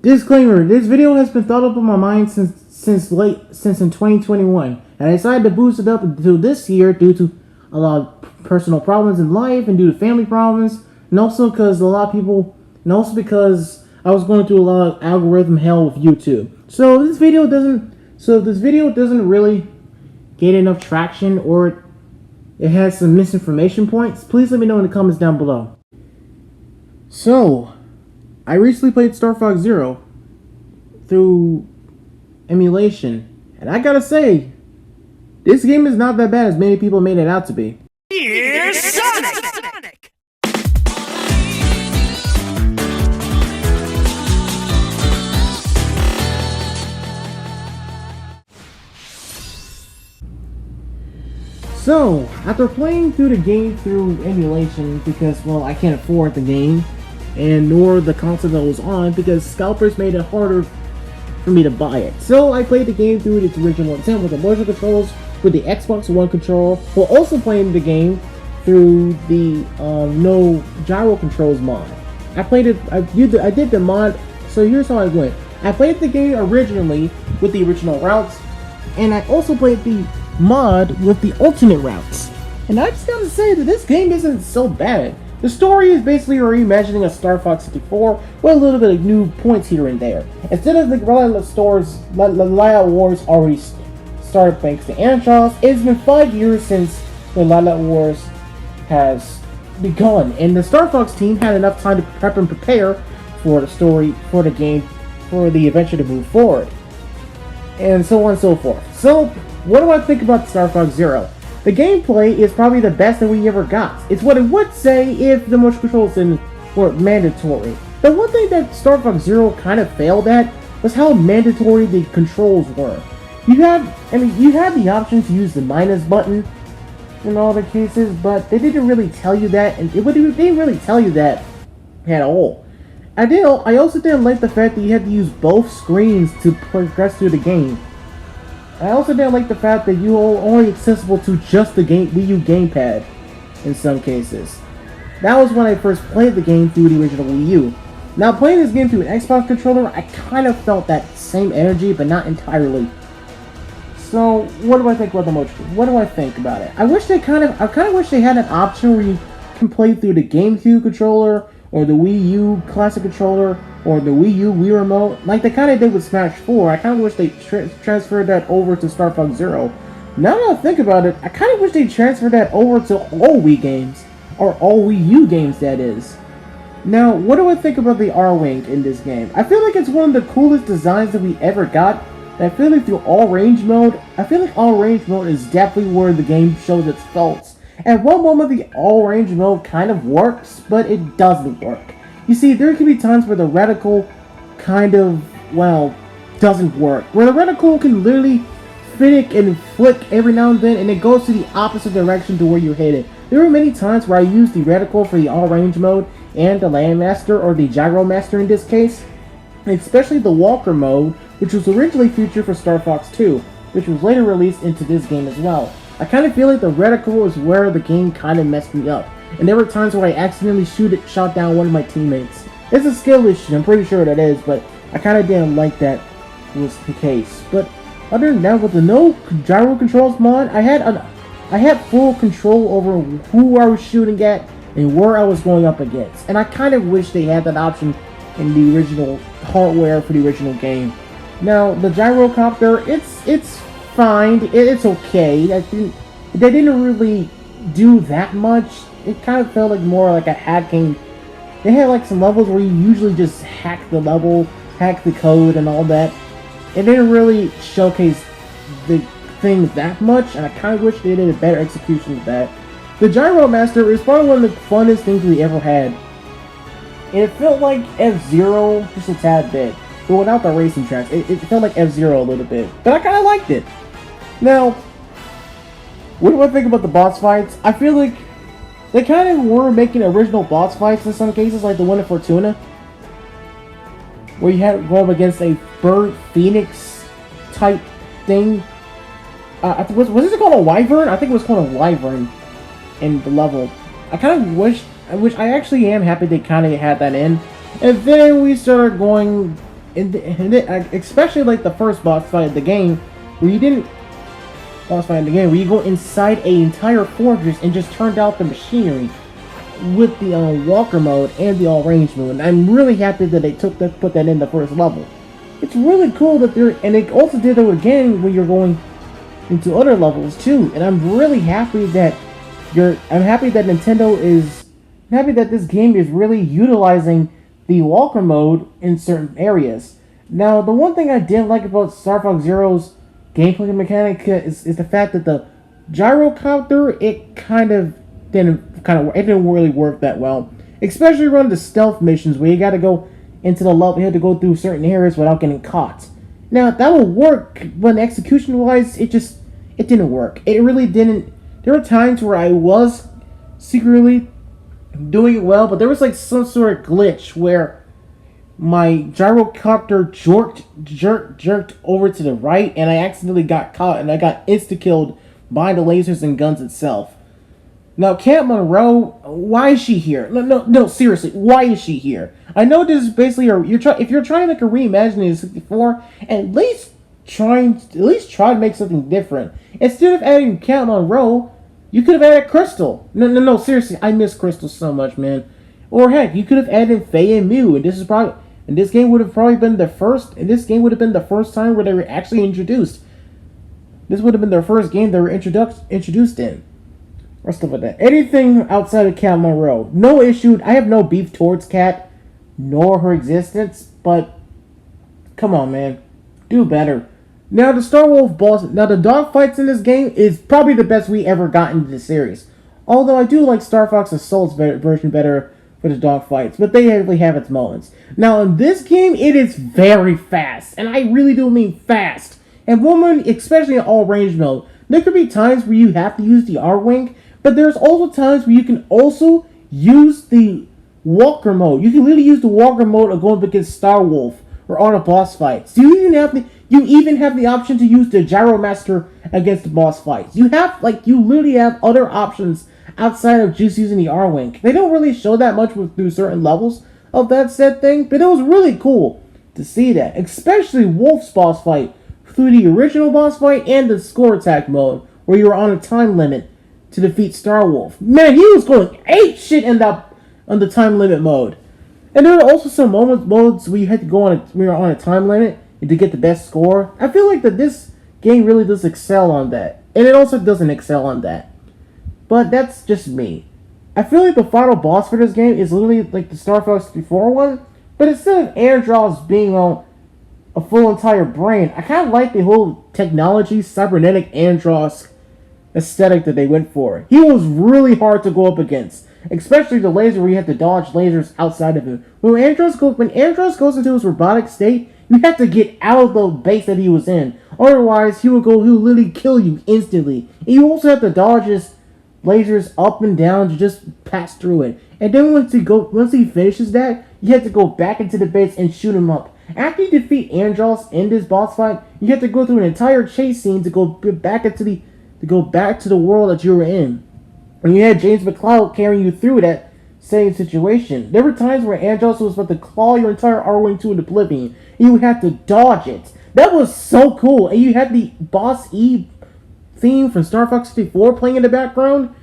Disclaimer: this video has been thought up on my mind since in 2021, and I decided to boost it up until this year due to a lot of personal problems in life and due to family problems, and also because I was going through a lot of algorithm hell with YouTube. So if this video doesn't really get enough traction or it has some misinformation points, please let me know in the comments down below. So, I recently played Star Fox Zero through emulation, and I gotta say, this game is not that bad as many people made it out to be. Here's Sonic! So, after playing through the game through emulation, because, well, I can't afford the game, and nor the console that was on, because scalpers made it harder for me to buy it. So, I played the game through its original intent with the motion controls, with the Xbox One controller, while also playing the game through the no gyro controls mod. I did the mod, so here's how I went. I played the game originally with the original routes, and I also played the mod with the alternate routes. And I just gotta say that this game isn't so bad. The story is basically a reimagining of Star Fox 64 with a little bit of new points here and there. Instead of the Lilac Wars already started thanks to Antros, it's been 5 years since the Lilac Wars has begun, and the Star Fox team had enough time to prep and prepare for the story, for the game, for the adventure to move forward, and so on and so forth. So, what do I think about Star Fox Zero? The gameplay is probably the best that we ever got. It's what I would say if the motion controls weren't mandatory. The one thing that Star Fox Zero kind of failed at was how mandatory the controls were. You had the option to use the minus button in all the cases, but they didn't really tell you that, and they didn't really tell you that at all. I also didn't like the fact that you had to use both screens to progress through the game. I also didn't like the fact that you were only accessible to just the Wii U gamepad in some cases. That was when I first played the game through the original Wii U. Now, playing this game through an Xbox controller, I kind of felt that same energy, but not entirely. So, what do I think about the motion? What do I think about it? I kind of wish they had an option where you can play through the GameCube controller, or the Wii U Classic controller, or the Wii U Wii Remote, like they kind of did with Smash 4. I kind of wish they transferred that over to Star Fox Zero. Now that I think about it, I kind of wish they transferred that over to all Wii games, or all Wii U games, that is. Now, what do I think about the R-Wing in this game? I feel like it's one of the coolest designs that we ever got. And I feel like through all range mode, is definitely where the game shows its faults. At one moment, the all range mode kind of works, but it doesn't work. You see, there can be times where the reticle kind of, well, doesn't work. Where the reticle can literally finick and flick every now and then, and it goes to the opposite direction to where you're headed. There were many times where I used the reticle for the all range mode and the Landmaster, or the Gyro Master in this case, especially the Walker mode, which was originally featured for Star Fox 2, which was later released into this game as well. I kind of feel like the reticle is where the game kind of messed me up, and there were times where I accidentally shot down one of my teammates. It's a skill issue, I'm pretty sure that is, but I kind of didn't like that was the case. But other than that, with the no gyro controls mod, I had full control over who I was shooting at and where I was going up against, and I kind of wish they had that option in the original hardware for the original game. Now, the gyrocopter, it's fine. It's okay. They didn't really do that much. It kind of felt like more like a hacking. They had like some levels where you usually just hack the level, hack the code and all that. It didn't really showcase the thing that much, and I kind of wish they did a better execution of that. The Gyro Master is probably one of the funnest things we ever had. And it felt like F-Zero just a tad bit. But without the racing tracks, it felt like F-Zero a little bit. But I kind of liked it. Now, what do I think about the boss fights? I feel like they kind of were making original boss fights in some cases, like the one in Fortuna, where you had to go up against a bird phoenix type thing. Was it called a wyvern? I think it was called a wyvern in the level. I actually am happy they kind of had that in. And then we started going especially like the first boss fight of the game, where you didn't boss fight in the game, where you go inside a entire fortress and just turned out the machinery with the walker mode and the all range mode. And I'm really happy that they put that in the first level. It's really cool that and they also did it again when you're going into other levels too. And I'm really happy that I'm happy that this game is really utilizing the walker mode in certain areas. Now, the one thing I didn't like about Star Fox Zero's gameplay mechanic is the fact that the gyrocopter, it didn't really work that well, especially around the stealth missions where you got to go into the level, you had to go through certain areas without getting caught. Now that will work, but execution wise, it didn't work. It really didn't. There were times where I was secretly doing it well, but there was like some sort of glitch where my gyrocopter jerked over to the right, and I accidentally got caught, and I got insta-killed by the lasers and guns itself. Now, Camp Monroe, why is she here? No, seriously, why is she here? I know this is basically if you're trying to make a reimagining of 64, at least try to make something different. Instead of adding Camp Monroe, you could have added Crystal. No, seriously, I miss Crystal so much, man. Or heck, you could have added Faye and Mew, and this game would have probably been the first time where they were actually introduced. This would have been their first game they were introduced in. Or stuff like that. Anything outside of Cat Monroe, no issue. I have no beef towards Cat, nor her existence, but come on, man. Do better. Now, the Star Wolf boss, the dogfights in this game is probably the best we ever got into the series. Although I do like Star Fox Assault's version better for the dogfights, but they really have its moments. Now, in this game, it is very fast, and I really do mean fast. And woman, especially in all range mode, there could be times where you have to use the R-Wing, but there's also times where you can also use the walker mode. You can literally use the walker mode of going up against Star Wolf or on a boss fights. You even have the option to use the Gyromaster against the boss fights. You literally have other options outside of just using the R-Wing. They don't really show that much through certain levels of that said thing, but it was really cool to see that, especially Wolf's boss fight through the original boss fight and the score attack mode, where you were on a time limit to defeat Star Wolf. Man, he was going ape shit on the time limit mode. And there are also some modes where you had to go when you're on a time limit to get the best score. I feel like that this game really does excel on that, and it also doesn't excel on that. But that's just me. I feel like the final boss for this game is literally like the Star Fox 64 one, but instead of Andross being on a full entire brain, I kind of like the whole technology, cybernetic Andross aesthetic that they went for. He was really hard to go up against, especially the laser where you have to dodge lasers outside of him. When Andross goes into his robotic state, you have to get out of the base that he was in. Otherwise, he'll literally kill you instantly. And you also have to dodge his lasers up and down to just pass through it. And then once he finishes that, you have to go back into the base and shoot him up. After you defeat Andross in this boss fight, you have to go through an entire chase scene to go back to the world that you were in. And you had James McCloud carrying you through that same situation. There were times where Andross was about to claw your entire R-Wing to an oblivion, and you would have to dodge it. That was so cool. And you had the Boss E theme from Star Fox 64 playing in the background.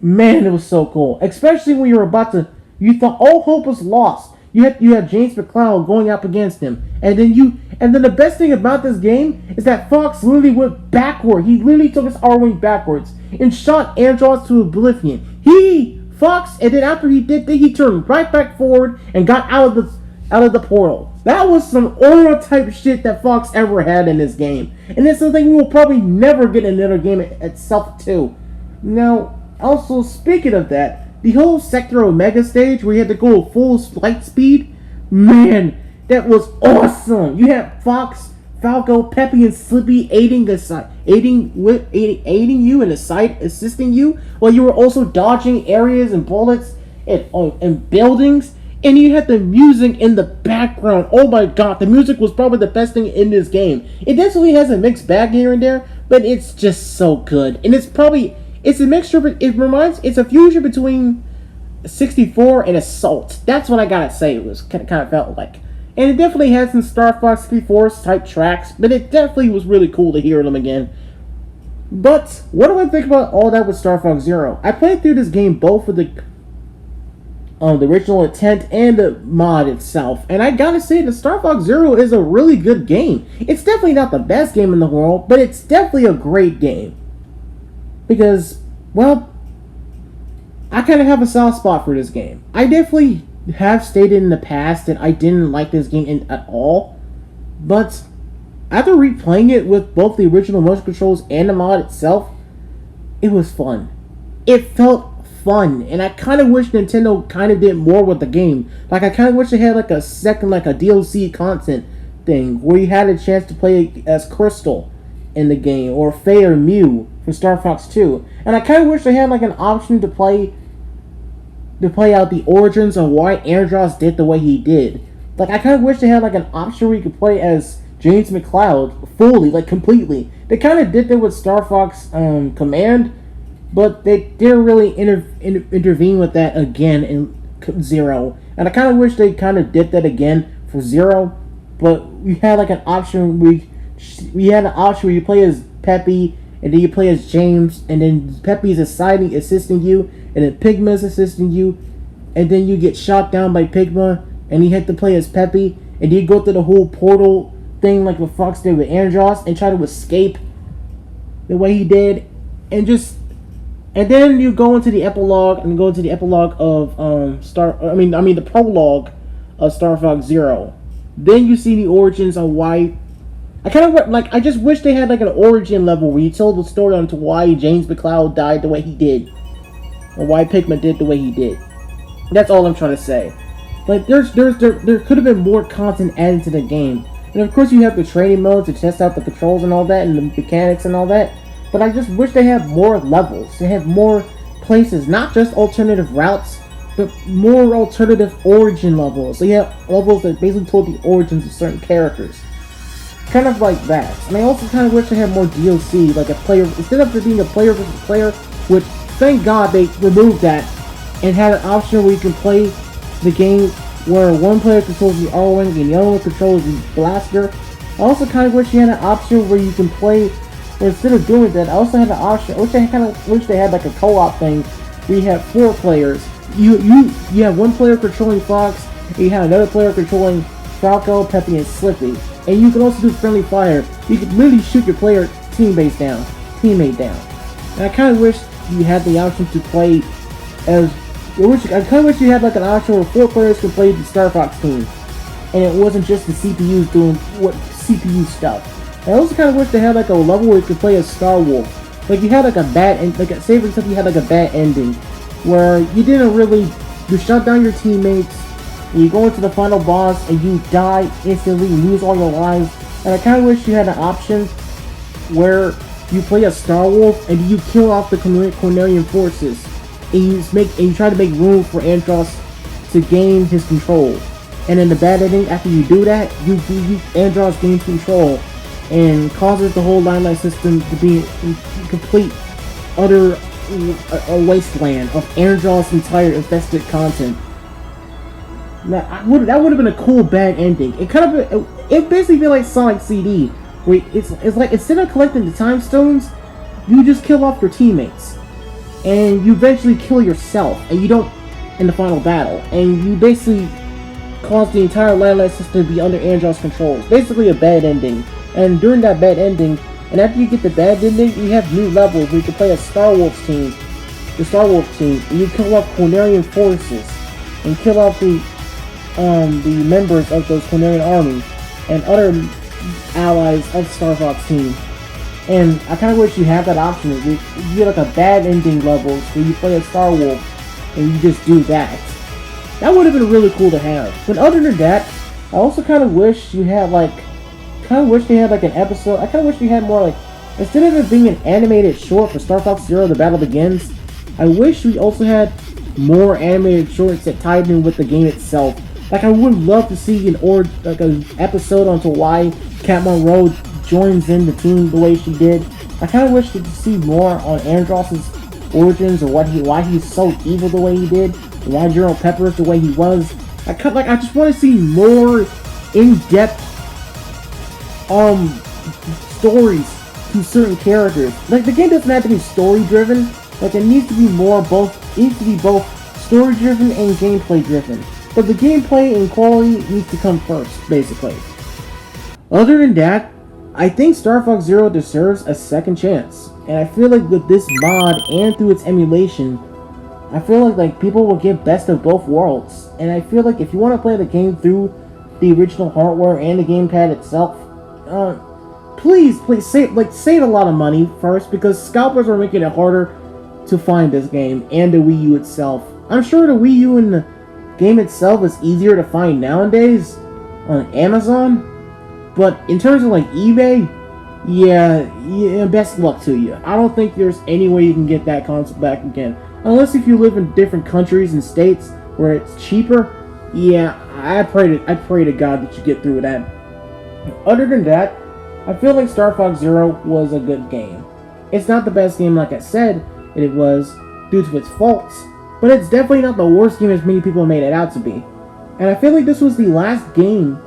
Man, it was so cool. Especially when you thought all hope was lost. You had James McCloud going up against him, and then the best thing about this game is that Fox literally went backward. He literally took his R-Wing backwards and shot Andross to oblivion. And then after he did that, he turned right back forward and got out of the portal. That was some Aura type shit that Fox ever had in this game, and it's something we will probably never get in another game itself too. Now, also speaking of that, the whole Sector Omega stage where you had to go full light speed, man, that was awesome. You had Fox, Falco, Peppy, and Slippy aiding you and assisting you, while you were also dodging areas and bullets and buildings. And you had the music in the background. Oh my god, the music was probably the best thing in this game. It definitely has a mixed bag here and there, but it's just so good. And it's a mixture, but it's a fusion between 64 and Assault. That's what I gotta say. It was kind of felt like. And it definitely had some Star Fox 3 type tracks, but it definitely was really cool to hear them again. But what do I think about all that with Star Fox Zero? I played through this game both with the original intent and the mod itself, and I gotta say that Star Fox Zero is a really good game. It's definitely not the best game in the world, but it's definitely a great game. Because, well, I kind of have a soft spot for this game. I definitely have stated in the past that I didn't like this game at all, but after replaying it with both the original motion controls and the mod itself, it was fun. It felt fun, and I kind of wish Nintendo kind of did more with the game. Like, I kind of wish they had like a second, like a DLC content thing, where you had a chance to play as Crystal in the game, or Faye or Mew for Star Fox 2. And I kind of wish they had like an option to play out the origins of why Andros did the way he did. Like, I kind of wish they had like an option where you could play as James McCloud fully, like completely. They kind of did that with Star Fox Command, but they didn't really intervene with that again in Zero. And I kind of wish they kind of did that again for Zero, but we had like an option where you play as Peppy, and then you play as James, and then Peppy's assisting you, and then Pigma's assisting you, and then you get shot down by Pigma, and you have to play as Peppy, and you go through the whole portal thing like what Fox did with Andros, and try to escape the way he did, and then you go into the epilogue, of the prologue of Star Fox Zero. Then you see the origins of why. I just wish they had like an origin level where you told the story onto why James McCloud died the way he did, or why Pigman did the way he did. That's all I'm trying to say. Like, there could have been more content added to the game, and of course you have the training mode to test out the controls and all that, and the mechanics and all that. But I just wish they had more levels. They have more places, not just alternative routes, but more alternative origin levels. So you have levels that basically told the origins of certain characters. Kind of like that. And I also kind of wish they had more DLC, like a player, instead of there being a player versus player, which thank God they removed that, and had an option where you can play the game where one player controls the R-Wing and the other one controls the blaster. I also kind of wish you had an option where you can play, or instead of doing that, I also had an option, I kind of wish they had like a co-op thing where you have 4 players. You have one player controlling Fox, and you have another player controlling Falco, Peppy, and Slippy. And you can also do friendly fire. You can literally shoot your teammate down. And I kind of wish you had the option to play as. I kind of wish you had like an option where 4 players could play the Star Fox team, and it wasn't just the CPUs doing what CPU stuff. I also kind of wish they had like a level where you could play as Star Wolf. Like you had like a bad end, say for example you had like a bad ending, where you shut down your teammates. You go into the final boss and you die instantly, you lose all your lives. And I kind of wish you had an option where you play as Star Wolf and you kill off the Cornelian forces, and you try to make room for Andros to gain his control. And in the bad ending, after you do that, Andros gains control and causes the whole limelight system to be in complete, utter a wasteland of Andros' entire infested content. That would have been a cool bad ending. It basically feel like Sonic CD, where it's like instead of collecting the time stones, you just kill off your teammates, and you eventually kill yourself, and you don't in the final battle, and you basically cause the entire limelight system to be under Andros' control. It's basically a bad ending, and during that bad ending, and after you get the bad ending, you have new levels where you can play as Star Wolf's team, and you kill off Cornelian forces, and kill off the members of those Cornelian army and other allies of Star Fox team. And I kind of wish you had that option. You get like a bad ending levels where you play as Star Wolf and you just do that. That would have been really cool to have. But other than that, I also kind of wish they had like an episode. I kind of wish you had more like, instead of it being an animated short for Star Fox Zero: The Battle Begins, I wish we also had more animated shorts that tied in with the game itself. Like, I would love to see an episode onto why Cat Monroe joins in the team the way she did. I kind of wish to see more on Andros' origins, or why he's so evil the way he did, why General Pepper is the way he was. I just want to see more in-depth stories to certain characters. Like the game doesn't have to be story driven, like it needs to be both story driven and gameplay driven. But the gameplay and quality needs to come first, basically. Other than that, I think Star Fox Zero deserves a second chance. And I feel like with this mod and through its emulation, I feel like people will get best of both worlds. And I feel like if you want to play the game through the original hardware and the gamepad itself, please save a lot of money first, because scalpers are making it harder to find this game and the Wii U itself. I'm sure the Wii U and the game itself is easier to find nowadays on Amazon, but in terms of like eBay, yeah, best luck to you. I don't think there's any way you can get that console back again, unless if you live in different countries and states where it's cheaper. Yeah, I pray to God that you get through that. Other than that, I feel like Star Fox Zero was a good game. It's not the best game, like I said it was, due to its faults, but it's definitely not the worst game as many people made it out to be. And I feel like this was the last game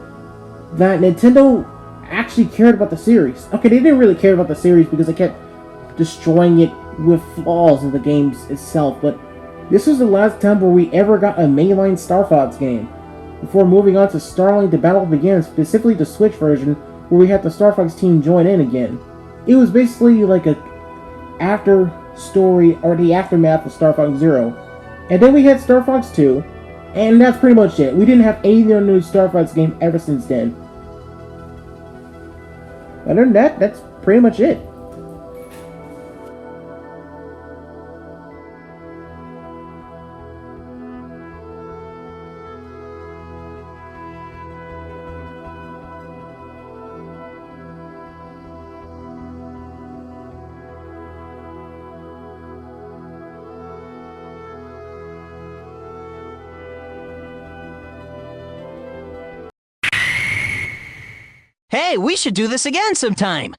that Nintendo actually cared about the series. Okay, they didn't really care about the series because they kept destroying it with flaws in the games itself, but this was the last time where we ever got a mainline Star Fox game, before moving on to Starlink The Battle Begins, specifically the Switch version, where we had the Star Fox team join in again. It was basically like a after story, or the aftermath of Star Fox Zero. And then we had Star Fox 2, and that's pretty much it. We didn't have any new Star Fox game ever since then. Other than that, that's pretty much it. Hey, we should do this again sometime.